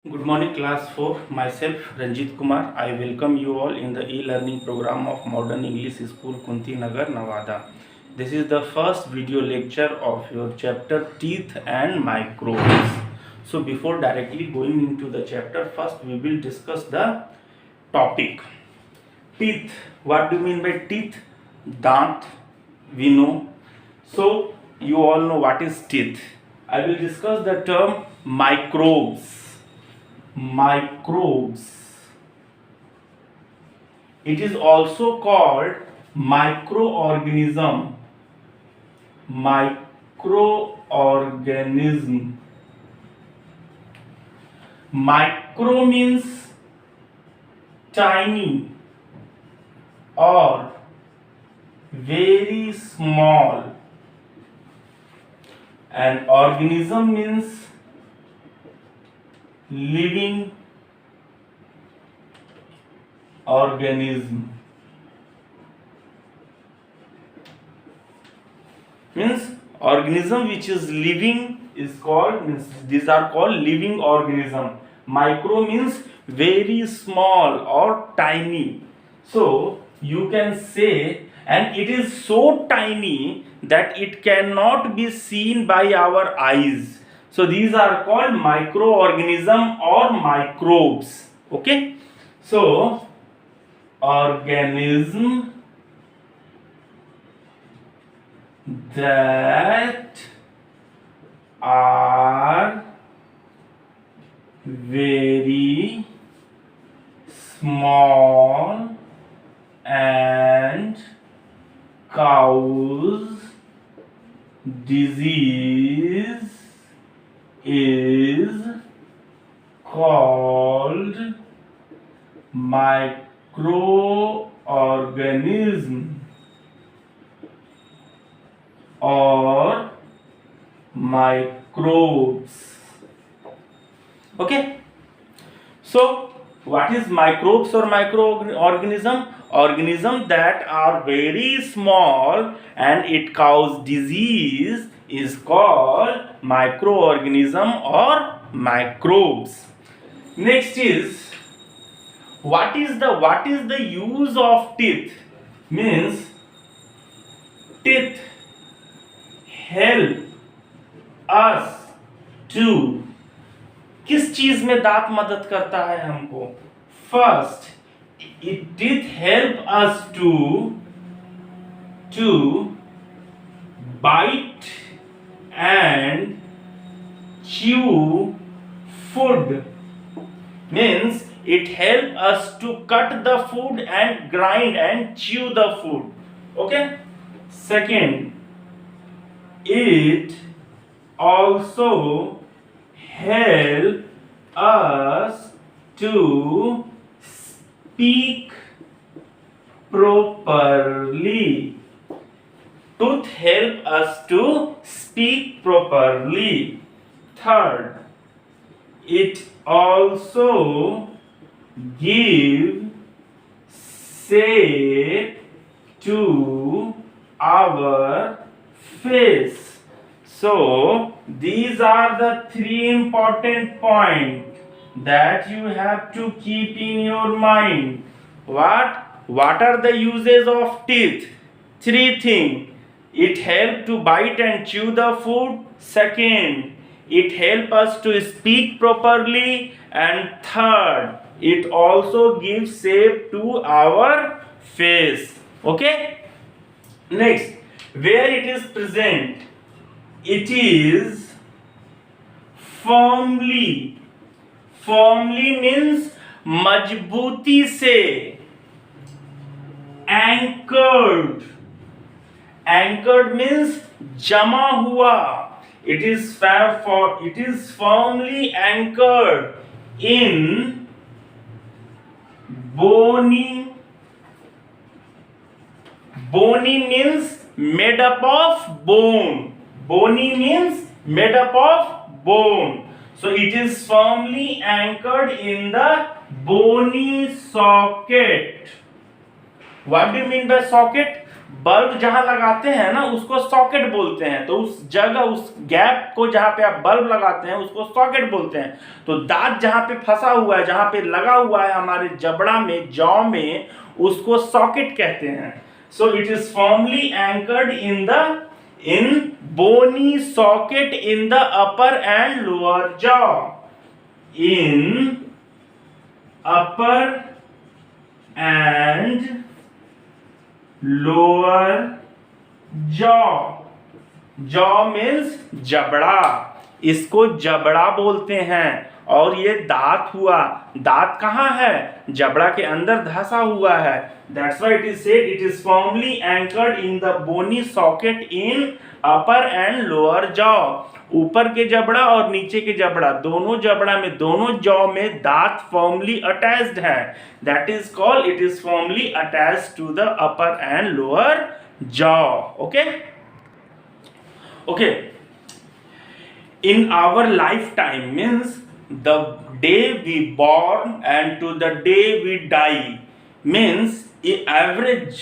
Good morning, class 4. Myself, Ranjit Kumar. I welcome you all in the e-learning program of Modern English School, Kunti Nagar, Nevada. This is the first video lecture of your chapter Teeth and Microbes. So, before directly going into the chapter, first we will discuss the topic. Teeth. What do you mean by teeth? Dant. We know. So, you all know what is teeth. I will discuss the term microbes. Microbes. It is also called microorganism. Microorganism. Micro means tiny or very small, and organism means living organism. Means organism which is living is called, means these are called living organism. Micro means very small or tiny. So you can say, and it is so tiny that it cannot be seen by our eyes. So these are called microorganism or microbes. Okay. So organism that are very small and cause disease is called microorganism or microbes. Okay. So what is microbes or microorganism? Organism that are very small and it cause disease is called microorganism or microbes. Next is what is the use of teeth? Means teeth help us to, किस चीज में दांत मदद करता है हमको? First, it help us to bite and chew food. Means it help us to cut the food and grind and chew the food. Okay. Second, it also help us to speak properly. Tooth help us to speak properly. Third, it also give shape to our face. So these are the three important points that you have to keep in your mind. What are the uses of teeth? Three things. It helps to bite and chew the food. Second, it helps us to speak properly. And third, it also gives shape to our face. Okay. Next, where it is present? It is firmly means मजबूती से, anchored means जमा हुआ. It is firmly anchored in bony means made up of bone. Bony means made up of bone. So it is firmly anchored in the bony socket. What do you mean by socket? Bulb जहां लगाते हैं ना उसको socket बोलते हैं, तो उस जगह उस गैप को जहां पे आप बल्ब लगाते हैं उसको सॉकेट बोलते हैं। तो दांत जहां पे फंसा हुआ है, जहां पे लगा हुआ है हमारे जबड़ा में, जॉ में, उसको सॉकेट कहते हैं। So it is firmly anchored in bony socket in the upper and lower jaw. In upper and lower jaw. jaw means जबड़ा, इसको जबड़ा बोलते हैं। और ये दांत हुआ, दांत कहाँ है? जबड़ा के अंदर धंसा हुआ है। That's why it is said it is firmly anchored in the bony socket in upper and lower jaw. ऊपर के जबड़ा और नीचे के जबड़ा, दोनों जबड़ा में, दोनों जॉ में दांत फर्मली अटैच्ड है। That is called it is firmly attached to the upper and lower jaw. Okay? Okay. In our lifetime means the day we born and to the day we die, means average,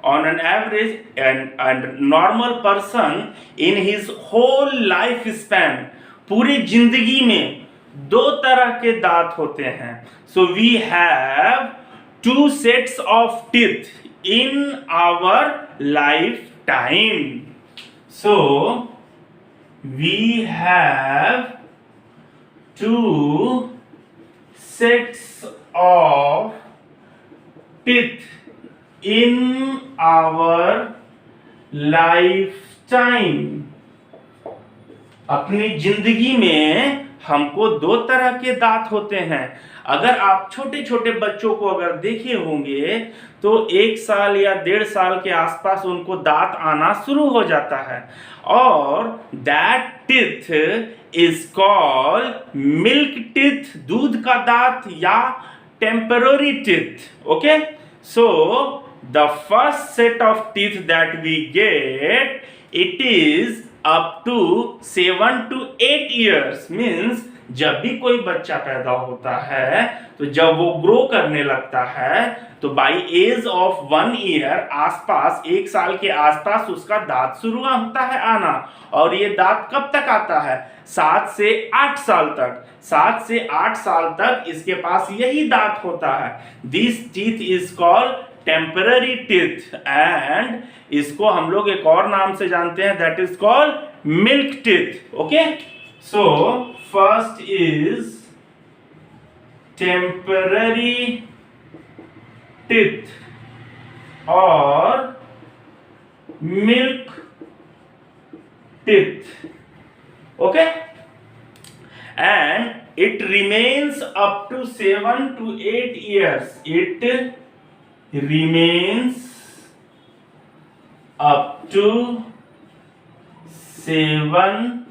on an average, and normal person in his whole life span, पूरी जिंदगी में दो तरह के दांत होते हैं। So we have two sets of teeth in our lifetime. So we have two sets of teeth in our lifetime. अपनी जिंदगी में हमको दो तरह के दांत होते हैं। अगर आप छोटे छोटे बच्चों को अगर देखे होंगे तो 1 साल या 1.5 साल के आसपास उनको दांत आना शुरू हो जाता है, और that teeth is called milk teeth, दूध का दांत, या temporary teeth. Okay, so the first set of teeth that we get, it is up to 7 to 8 years, means जब भी कोई बच्चा पैदा होता है तो जब वो ग्रो करने लगता है तो बाई एज ऑफ 1 ईयर, आसपास 1 साल के आसपास उसका दांत शुरू होता है आना। और ये दांत कब तक आता है? 7 से 8 साल तक। 7 से 8 साल तक इसके पास यही दांत होता है। This teeth is called temporary teeth, and इसको हम लोग एक और नाम से जानते हैं, that is called milk teeth. Okay, so first is temporary teeth और milk teeth. Okay, and it remains up to 7 to 8 years. It remains up to 7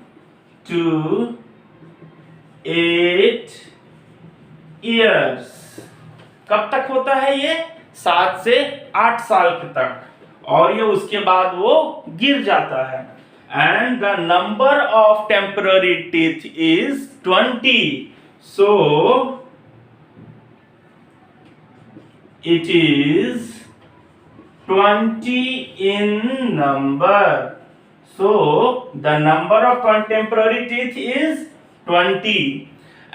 to 8 years. कब तक होता है ये? 7 से 8 साल तक, और ये उसके बाद वो गिर जाता है। And the number of temporary teeth is 20. So it is 20 in number. So the number of temporary teeth is 20.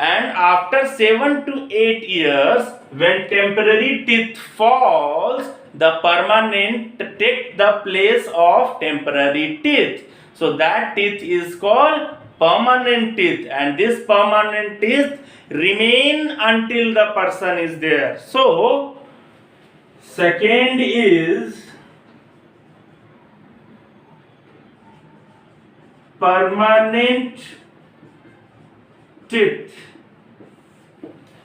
And after 7 to 8 years, when temporary teeth falls, the permanent take the place of temporary teeth. So that teeth is called permanent teeth, and this permanent teeth remain until the person is there. So second is permanent teeth.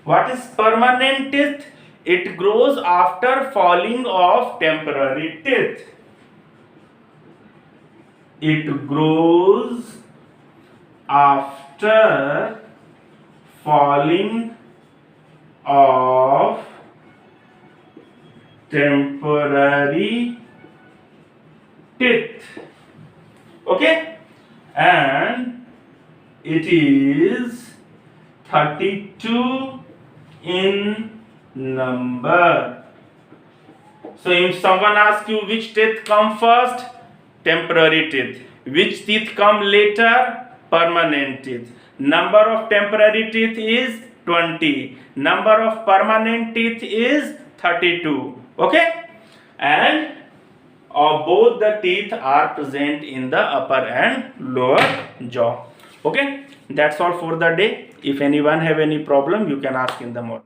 What is permanent teeth? It grows after falling of temporary teeth. It grows after falling of temporary teeth. Okay, and it is 32 in number. So if someone asks you which teeth come first, temporary teeth. Which teeth come later? Permanent teeth. Number of temporary teeth is 20. Number of permanent teeth is 32. Okay? And both the teeth are present in the upper and lower jaw. Okay? That's all for the day. If anyone have any problem, you can ask in the morning.